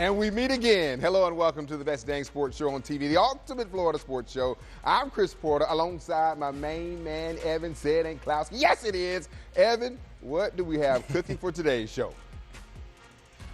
And we meet again. Hello and welcome to the best dang sports show on TV, the ultimate Florida sports show. I'm Chris Porter alongside my main man, Evan Said and Closky. Yes, it is. Evan, what do we have cooking for today's show?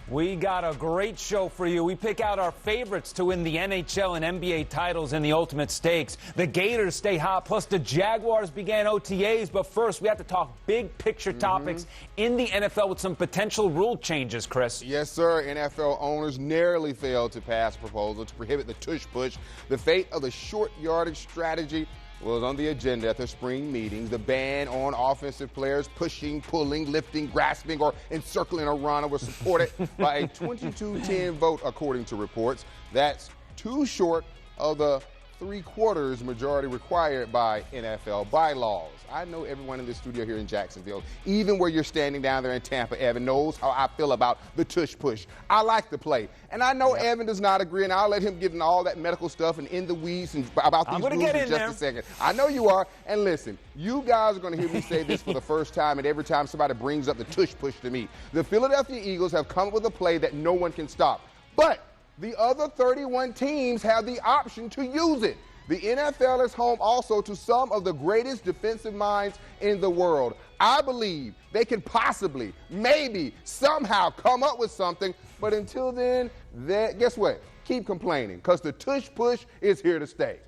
We got a great show for you. We pick out our favorites to win the NHL and NBA titles in the ultimate stakes. The Gators stay hot, plus the Jaguars began OTAs. But first, we have to talk big picture topics in the NFL with some potential rule changes, Chris. Yes, sir. NFL owners narrowly failed to pass a proposal to prohibit the tush push. The fate of the short yardage strategy was on the agenda at the spring meetings. The ban on offensive players pushing, pulling, lifting, grasping, or encircling a runner was supported by a 22-10 vote, according to reports. That's too short of the three-quarters majority required by NFL bylaws. I know everyone in this studio here in Jacksonville, even where you're standing down there in Tampa, Evan, knows how I feel about the tush push. I like the play. And I know Evan does not agree, and I'll let him get into all that medical stuff and in the weeds and about these rules in just a second. I know you are. And listen, you guys are going to hear me say this for the first time, and every time somebody brings up the tush push to me. The Philadelphia Eagles have come up with a play that no one can stop. But the other 31 teams have the option to use it. The NFL is home also to some of the greatest defensive minds in the world. I believe they can possibly, maybe, somehow come up with something. But until then, guess what? Keep complaining, because the tush push is here to stay.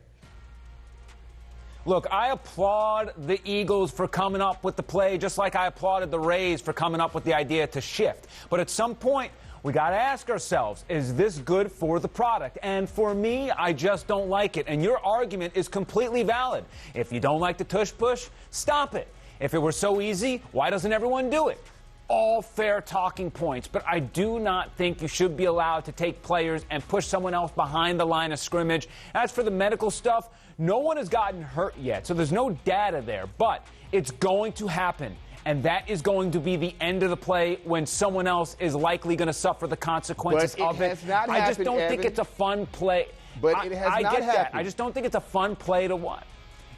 Look, I applaud the Eagles for coming up with the play, just like I applauded the Rays for coming up with the idea to shift. But at some point, we got to ask ourselves, is this good for the product? And for me, I just don't like it. And your argument is completely valid. If you don't like the tush push, stop it. If it were so easy, why doesn't everyone do it? All fair talking points, but I do not think you should be allowed to take players and push someone else behind the line of scrimmage. As for the medical stuff, no one has gotten hurt yet, so there's no data there, but it's going to happen. And that is going to be the end of the play when someone else is likely going to suffer the consequences of it. I just don't think it's a fun play. But it has not happened. I get that. I just don't think it's a fun play to watch.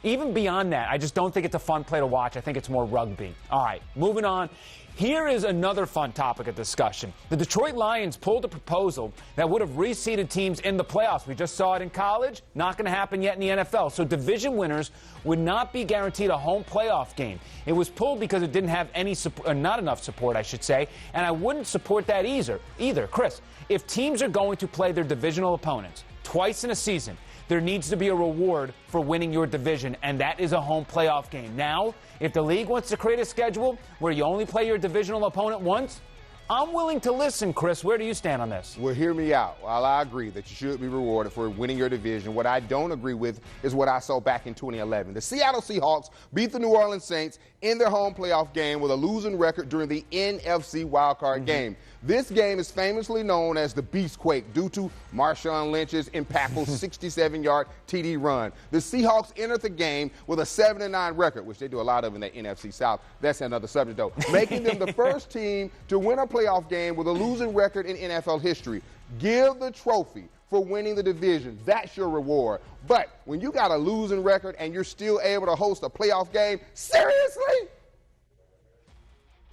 Even beyond that, I just don't think it's a fun play to watch. I think it's more rugby. All right, moving on. Here is another fun topic of discussion. The Detroit Lions pulled a proposal that would have reseeded teams in the playoffs. We just saw it in college. Not going to happen yet in the NFL. So division winners would not be guaranteed a home playoff game. It was pulled because it didn't have any support, not enough support, I should say. And I wouldn't support that either. Chris, if teams are going to play their divisional opponents twice in a season, there needs to be a reward for winning your division, and that is a home playoff game. Now, if the league wants to create a schedule where you only play your divisional opponent once, I'm willing to listen, Chris. Where do you stand on this? Well, hear me out. While I agree that you should be rewarded for winning your division, what I don't agree with is what I saw back in 2011. The Seattle Seahawks beat the New Orleans Saints in their home playoff game with a losing record during the NFC wildcard game. This game is famously known as the Beastquake due to Marshawn Lynch's impactful 67-yard TD run. The Seahawks entered the game with a 7-9 record, which they do a lot of in the NFC South. That's another subject, though, making them the first team to win a playoff game with a losing record in NFL history. Give the trophy for winning the division. That's your reward. But when you got a losing record and you're still able to host a playoff game, seriously?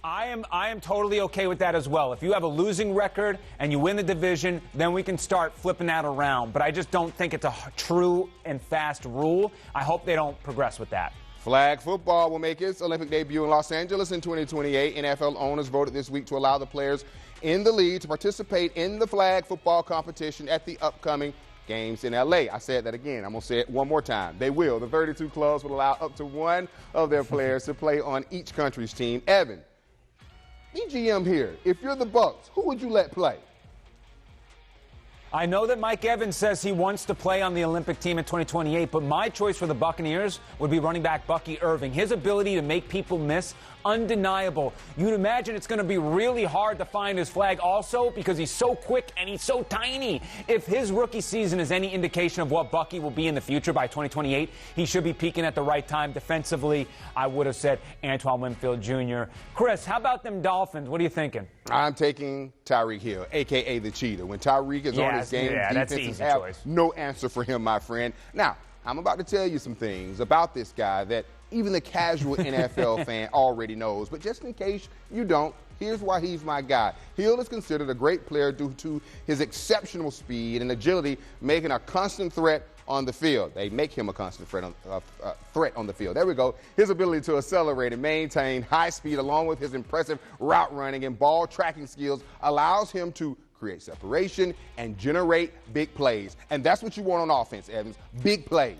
I am totally okay with that as well. If you have a losing record and you win the division, then we can start flipping that around. But I just don't think it's a true and fast rule. I hope they don't progress with that. Flag football will make its Olympic debut in Los Angeles in 2028. NFL owners voted this week to allow the players in the league to participate in the flag football competition at the upcoming games in L.A. I said that again. I'm going to say it one more time. They will. The 32 clubs will allow up to one of their players to play on each country's team. Evan, GM here, if you're the Bucs, who would you let play? I know that Mike Evans says he wants to play on the Olympic team in 2028, but my choice for the Buccaneers would be running back Bucky Irving. His ability to make people miss, undeniable. You'd imagine it's going to be really hard to find his flag also because he's so quick and he's so tiny. If his rookie season is any indication of what Bucky will be in the future by 2028, he should be peaking at the right time. Defensively, I would have said Antoine Winfield Jr. Chris, how about them Dolphins? What are you thinking? I'm taking Tyreek Hill, a.k.a. the Cheetah. When Tyreek is on his game, defenses have no answer for him, my friend. Now, I'm about to tell you some things about this guy that even the casual NFL fan already knows. But just in case you don't, Here's why he's my guy. Hill is considered a great player due to his exceptional speed and agility, making a constant threat on the field. They make him a constant threat on the field. There we go. His ability to accelerate and maintain high speed along with his impressive route running and ball tracking skills allows him to create separation and generate big plays. And that's what you want on offense, Evans, big plays.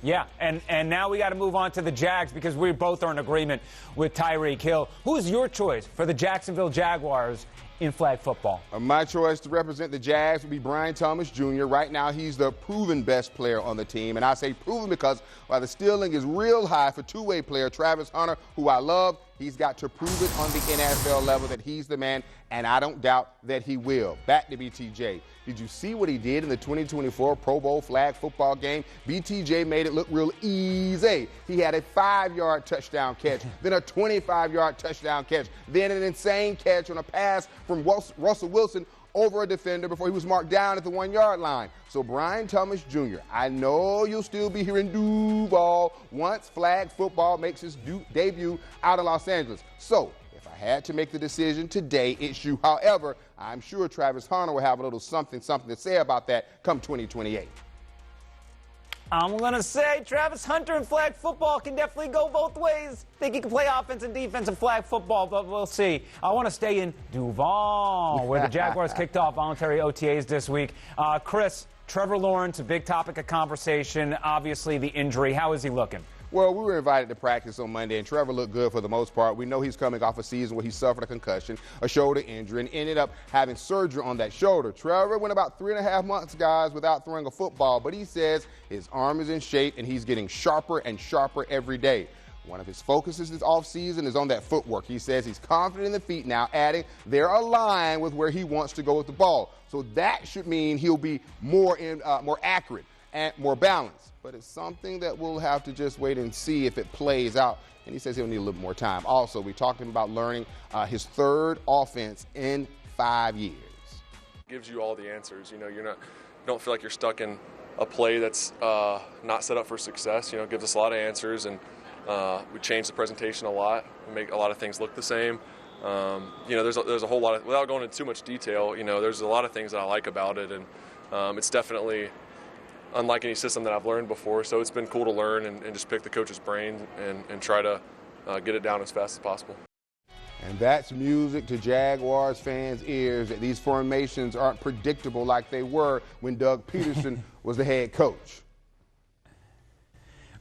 Yeah, and now we got to move on to the Jags because we both are in agreement with Tyreek Hill. Who is your choice for the Jacksonville Jaguars in flag football? My choice to represent the Jags would be Brian Thomas Jr. Right now, he's the proven best player on the team. And I say proven because while the ceiling is real high for two-way player Travis Hunter, who I love, he's got to prove it on the NFL level that he's the man, and I don't doubt that he will. Back to BTJ. Did you see what he did in the 2024 Pro Bowl flag football game? BTJ made it look real easy. He had a 5-yard touchdown catch, then a 25-yard touchdown catch, then an insane catch on a pass from Russell Wilson over a defender before he was marked down at the 1-yard line. So Brian Thomas Jr., I know you'll still be here in Duval once flag football makes its debut out of Los Angeles. So if I had to make the decision today, it's you. However, I'm sure Travis Hunter will have a little something to say about that come 2028. I'm going to say Travis Hunter in flag football can definitely go both ways. Think he can play offense and defense in flag football, but we'll see. I want to stay in Duval, where the Jaguars kicked off voluntary OTAs this week. Chris, Trevor Lawrence, a big topic of conversation. Obviously, the injury. How is he looking? Well, we were invited to practice on Monday, and Trevor looked good for the most part. We know he's coming off a season where he suffered a concussion, a shoulder injury, and ended up having surgery on that shoulder. Trevor went about 3.5 months, guys, without throwing a football, but he says his arm is in shape, and he's getting sharper and sharper every day. One of his focuses this offseason is on that footwork. He says he's confident in the feet now, adding they're aligned with where he wants to go with the ball. So that should mean he'll be more accurate and more balanced. But it's something that we'll have to just wait and see if it plays out. And he says he'll need a little more time. Also, we talked to him about learning his third offense in 5 years. Gives you all the answers. You know, you don't feel like you're stuck in a play that's not set up for success. You know, it gives us a lot of answers, and we change the presentation a lot. We make a lot of things look the same. You know, there's a whole lot of, without going into too much detail, you know, there's a lot of things that I like about it, and it's definitely unlike any system that I've learned before. So it's been cool to learn and just pick the coach's brain and try to get it down as fast as possible. And that's music to Jaguars fans' ears, that these formations aren't predictable like they were when Doug Peterson was the head coach.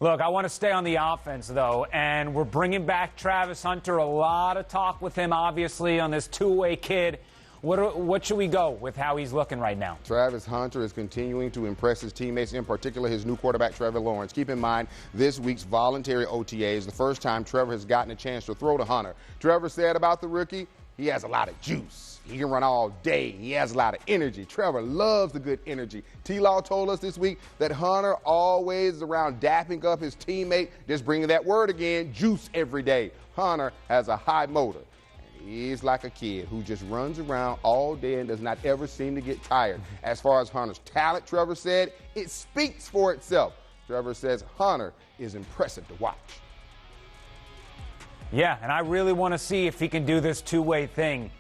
Look, I want to stay on the offense, though, and we're bringing back Travis Hunter. A lot of talk with him, obviously, on this two-way kid. What should we go with how he's looking right now? Travis Hunter is continuing to impress his teammates, in particular his new quarterback, Trevor Lawrence. Keep in mind, this week's voluntary OTA is the first time Trevor has gotten a chance to throw to Hunter. Trevor said about the rookie, he has a lot of juice. He can run all day. He has a lot of energy. Trevor loves the good energy. T-Law told us this week that Hunter always is around dapping up his teammate, just bringing that word again, juice every day. Hunter has a high motor. He's like a kid who just runs around all day and does not ever seem to get tired. As far as Hunter's talent, Trevor said, it speaks for itself. Trevor says Hunter is impressive to watch. Yeah, and I really want to see if he can do this two-way thing.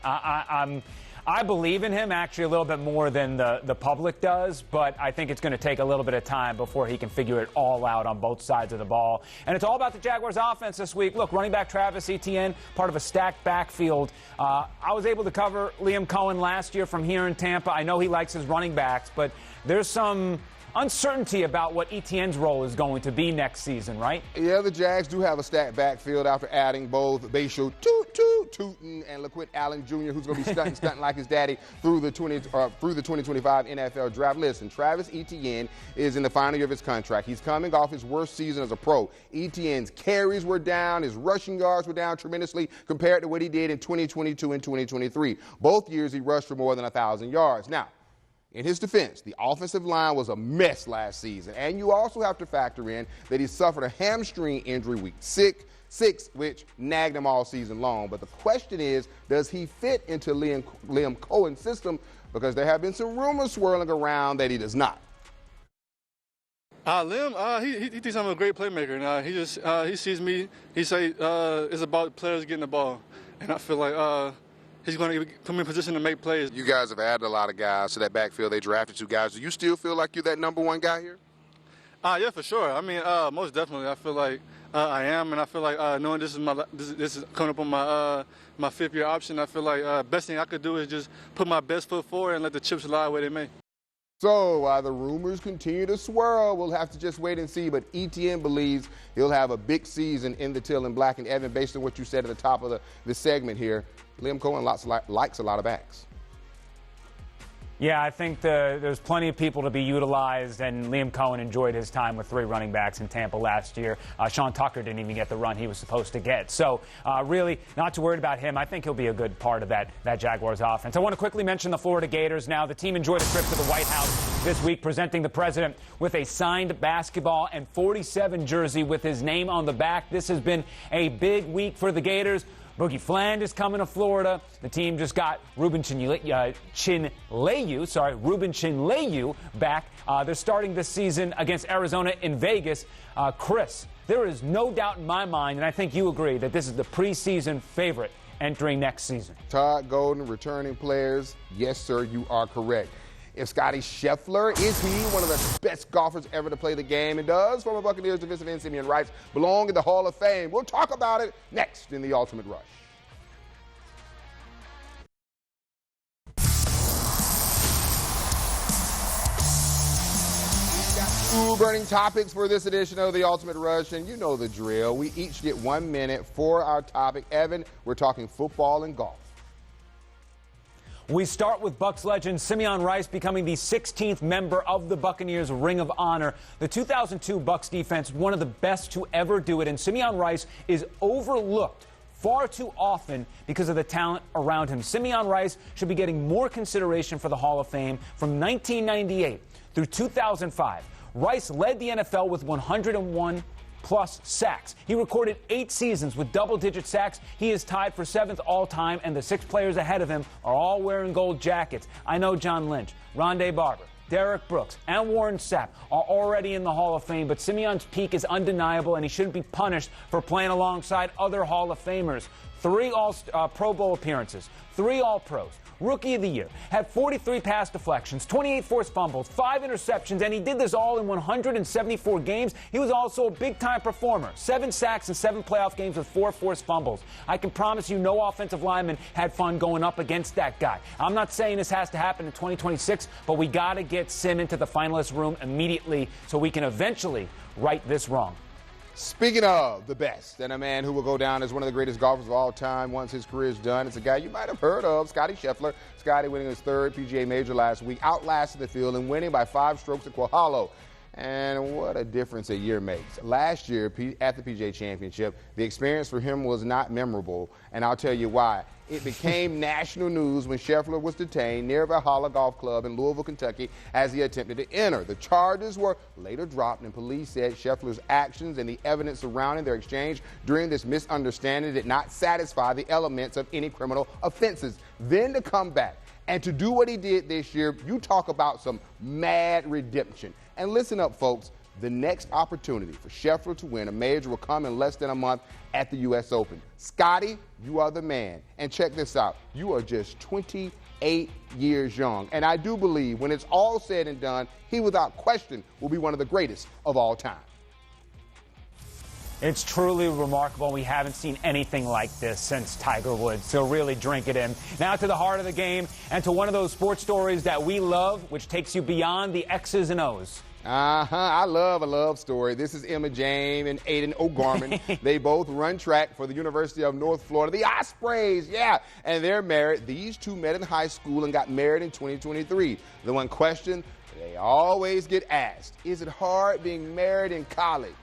I believe in him actually a little bit more than the public does, but I think it's going to take a little bit of time before he can figure it all out on both sides of the ball. And it's all about the Jaguars' offense this week. Look, running back Travis Etienne, part of a stacked backfield. I was able to cover Liam Cohen last year from here in Tampa. I know he likes his running backs, but there's some uncertainty about what Etienne's role is going to be next season, right? Yeah, the Jags do have a stacked backfield after adding both Basho Tootin and LaQuint Allen Jr., who's going to be stunting like his daddy through the 2025 NFL draft. Listen, Travis Etienne is in the final year of his contract. He's coming off his worst season as a pro. Etienne's carries were down. His rushing yards were down tremendously compared to what he did in 2022 and 2023. Both years he rushed for more than 1,000 yards. Now, in his defense, the offensive line was a mess last season. And you also have to factor in that he suffered a hamstring injury week 6, which nagged him all season long. But the question is, does he fit into Liam Cohen's system? Because there have been some rumors swirling around that he does not. Liam, he thinks I'm a great playmaker. And, he sees me. He say it's about players getting the ball, and I feel like he's going to put me in position to make plays. You guys have added a lot of guys to that backfield. They drafted 2 guys. Do you still feel like you're that number 1 guy here? Yeah, for sure. I mean, most definitely. I feel like I am, and I feel like knowing this is coming up on my 5th-year option. I feel like best thing I could do is just put my best foot forward and let the chips lie where they may. So while the rumors continue to swirl, we'll have to just wait and see. But ETN believes he'll have a big season in the teal and black. And Evan, based on what you said at the top of the segment here, Liam Cohen likes a lot of backs. Yeah, I think there's plenty of people to be utilized, and Liam Cohen enjoyed his time with 3 running backs in Tampa last year. Sean Tucker didn't even get the run he was supposed to get. So really not too worried about him. I think he'll be a good part of that Jaguars offense. I want to quickly mention the Florida Gators now. The team enjoyed a trip to the White House this week, presenting the president with a signed basketball and 47 jersey with his name on the back. This has been a big week for the Gators. Boogie Fland is coming to Florida. The team just got Ruben Chinleyu back. They're starting this season against Arizona in Vegas. Chris, there is no doubt in my mind, and I think you agree, that this is the preseason favorite entering next season. Todd Golden, returning players. Yes, sir, you are correct. If Scottie Scheffler, is he one of the best golfers ever to play the game? And does former Buccaneers defensive end Simeon Rice belong in the Hall of Fame? We'll talk about it next in the Ultimate Rush. We've got 2 burning topics for this edition of the Ultimate Rush, and you know the drill. We each get 1 minute for our topic. Evan, we're talking football and golf. We start with Bucs legend Simeon Rice becoming the 16th member of the Buccaneers Ring of Honor. The 2002 Bucs defense, one of the best to ever do it, and Simeon Rice is overlooked far too often because of the talent around him. Simeon Rice should be getting more consideration for the Hall of Fame. From 1998 through 2005, Rice led the NFL with 101 plus sacks. He recorded 8 seasons with double-digit sacks. He is tied for 7th all-time, and the 6 players ahead of him are all wearing gold jackets. I know John Lynch, Rondé Barber, Derek Brooks, and Warren Sapp are already in the Hall of Fame, but Simeon's peak is undeniable, and he shouldn't be punished for playing alongside other Hall of Famers. 3 Pro Bowl appearances, 3 All-Pros, Rookie of the Year, had 43 pass deflections, 28 forced fumbles, 5 interceptions, and he did this all in 174 games. He was also a big-time performer. 7 sacks and 7 playoff games with 4 forced fumbles. I can promise you no offensive lineman had fun going up against that guy. I'm not saying this has to happen in 2026, but we got to get Sim into the finalist room immediately so we can eventually right this wrong. Speaking of the best, and a man who will go down as one of the greatest golfers of all time once his career is done, it's a guy you might have heard of, Scottie Scheffler. Scottie winning his 3rd PGA Major last week, outlasted the field and winning by 5 strokes at Quahallo. And what a difference a year makes. Last year at the PGA Championship, the experience for him was not memorable, and I'll tell you why. It became national news when Scheffler was detained near Valhalla Golf Club in Louisville, Kentucky, as he attempted to enter. The charges were later dropped, and police said Scheffler's actions and the evidence surrounding their exchange during this misunderstanding did not satisfy the elements of any criminal offenses. Then to come back and to do what he did this year, you talk about some mad redemption. And listen up, folks. The next opportunity for Scheffler to win a major will come in less than a month at the U.S. Open. Scottie, you are the man. And check this out. You are just 28 years young. And I do believe when it's all said and done, he without question will be one of the greatest of all time. It's truly remarkable. We haven't seen anything like this since Tiger Woods, so really drink it in. Now to the heart of the game and to one of those sports stories that we love, which takes you beyond the X's and O's. I love a love story. This is Emma Jane and Aiden O'Gorman. They both run track for the University of North Florida, the Ospreys, yeah. And they're married. These 2 met in high school and got married in 2023. The one question they always get asked, is it hard being married in college?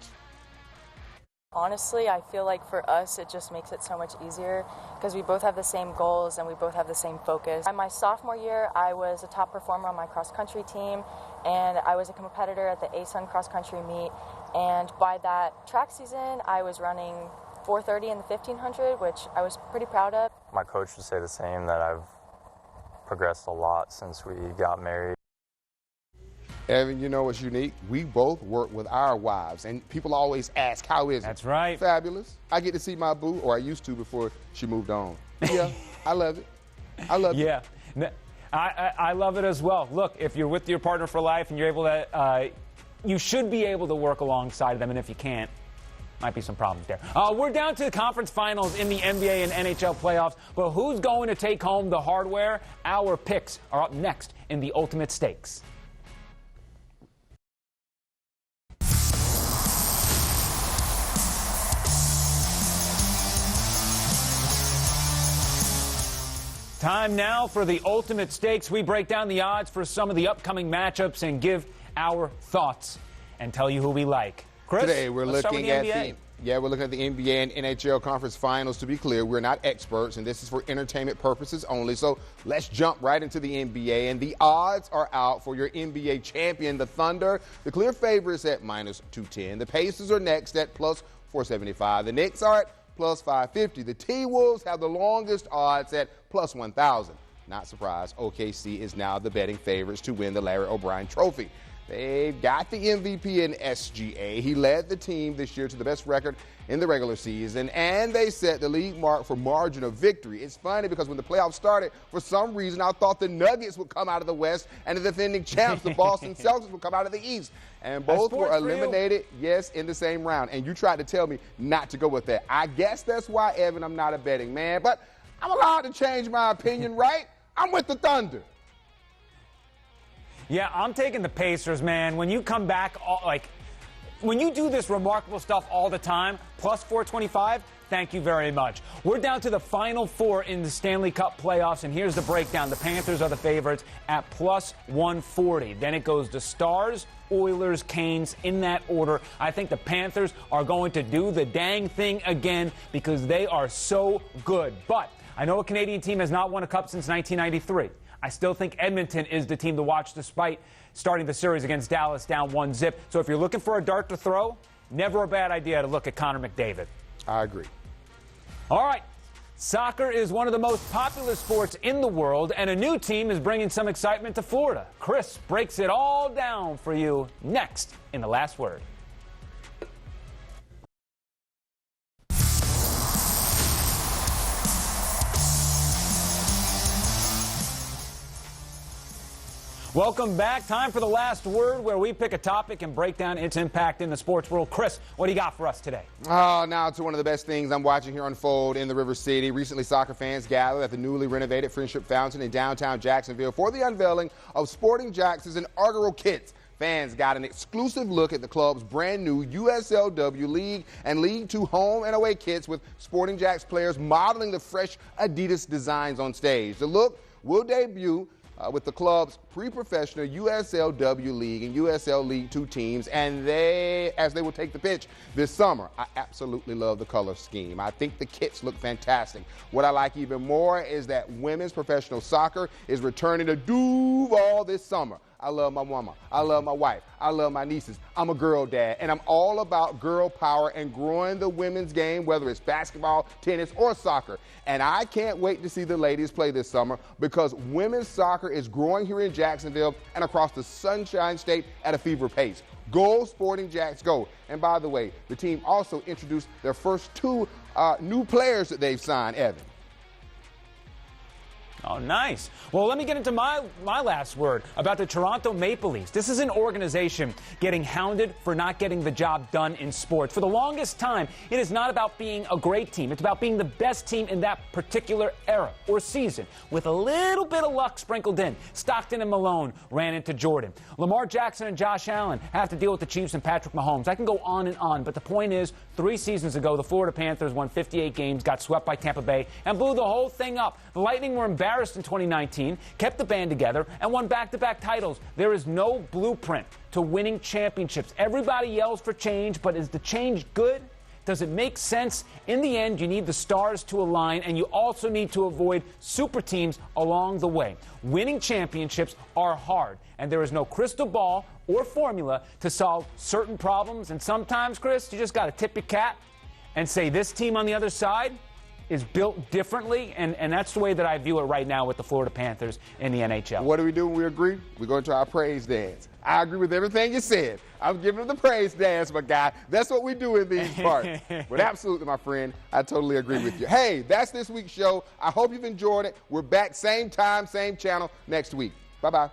Honestly, I feel like for us, it just makes it so much easier because we both have the same goals and we both have the same focus. In my sophomore year, I was a top performer on my cross-country team, and I was a competitor at the ASUN cross-country meet. And by that track season, I was running 4:30 in the 1500, which I was pretty proud of. My coach would say the same, that I've progressed a lot since we got married. Evan, you know what's unique? We both work with our wives, and people always ask, how is it? That's right. Fabulous. I get to see my boo, or I used to before she moved on. Yeah, I love it. I love it. Yeah. I love it as well. Look, if you're with your partner for life and you're able to, you should be able to work alongside them, and if you can't, might be some problems there. We're down to the conference finals in the NBA and NHL playoffs, but who's going to take home the hardware? Our picks are up next in the Ultimate Stakes. Time now for the Ultimate Stakes. We break down the odds for some of the upcoming matchups and give our thoughts and tell you who we like. Chris, today we're looking at NBA. we're looking at the NBA and NHL conference finals. To be clear, we're not experts, and this is for entertainment purposes only. So let's jump right into the NBA, and the odds are out for your NBA champion, the Thunder. The clear favorites at -210. The Pacers are next at +475. The Knicks are at +550. The T-Wolves have the longest odds at +1,000. Not surprised, OKC is now the betting favorites to win the Larry O'Brien Trophy. They've got the MVP in SGA. He led the team this year to the best record in the regular season, and they set the league mark for margin of victory. It's funny because when the playoffs started, for some reason, I thought the Nuggets would come out of the West and the defending champs, the Boston Celtics, would come out of the East. And both were eliminated, yes, in the same round. And you tried to tell me not to go with that. I guess that's why, Evan, I'm not a betting man. But I'm allowed to change my opinion, right? I'm with the Thunder. Yeah, I'm taking the Pacers, man. When you come back, when you do this remarkable stuff all the time, +425, thank you very much. We're down to the Final Four in the Stanley Cup playoffs, and here's the breakdown. The Panthers are the favorites at +140. Then it goes to Stars, Oilers, Canes, in that order. I think the Panthers are going to do the dang thing again because they are so good. But I know a Canadian team has not won a cup since 1993. I still think Edmonton is the team to watch despite starting the series against Dallas down 1-0. So if you're looking for a dart to throw, never a bad idea to look at Connor McDavid. I agree. All right. Soccer is one of the most popular sports in the world, and a new team is bringing some excitement to Florida. Chris breaks it all down for you next in The Last Word. Welcome back. Time for The Last Word, where we pick a topic and break down its impact in the sports world. Chris, what do you got for us today? Now to one of the best things I'm watching here unfold in the River City. Recently, soccer fans gathered at the newly renovated Friendship Fountain in downtown Jacksonville for the unveiling of Sporting Jax's inaugural kits. Fans got an exclusive look at the club's brand new USLW League and League Two home and away kits with Sporting Jax players modeling the fresh Adidas designs on stage. The look will debut with the club's pre-professional USLW League and USL League Two teams, and as they will take the pitch this summer. I absolutely love the color scheme. I think the kits look fantastic. What I like even more is that women's professional soccer is returning to Duval this summer. I love my mama. I love my wife. I love my nieces. I'm a girl dad, and I'm all about girl power and growing the women's game, whether it's basketball, tennis, or soccer. And I can't wait to see the ladies play this summer because women's soccer is growing here in Jacksonville and across the Sunshine State at a fever pace. Go Sporting Jax, go. And by the way, the team also introduced their first two new players that they've signed, Evan. Oh, nice. Well, let me get into my last word about the Toronto Maple Leafs. This is an organization getting hounded for not getting the job done in sports. For the longest time, it is not about being a great team. It's about being the best team in that particular era or season, with a little bit of luck sprinkled in. Stockton and Malone ran into Jordan. Lamar Jackson and Josh Allen have to deal with the Chiefs and Patrick Mahomes. I can go on and on, but the point is, 3 seasons ago, the Florida Panthers won 58 games, got swept by Tampa Bay, and blew the whole thing up. The Lightning were embarrassed in 2019, kept the band together, and won back-to-back titles. There is no blueprint to winning championships. Everybody yells for change, but is the change good? Does it make sense? In the end, you need the stars to align, and you also need to avoid super teams along the way. Winning championships are hard, and there is no crystal ball or formula to solve certain problems. And sometimes, Chris, you just got to tip your cap and say, this team on the other side, is built differently, and that's the way that I view it right now with the Florida Panthers in the NHL. What do we do when we agree? We go into our praise dance. I agree with everything you said. I'm giving them the praise dance, my guy. That's what we do in these parts. But absolutely, my friend, I totally agree with you. Hey, that's this week's show. I hope you've enjoyed it. We're back same time, same channel next week. Bye-bye.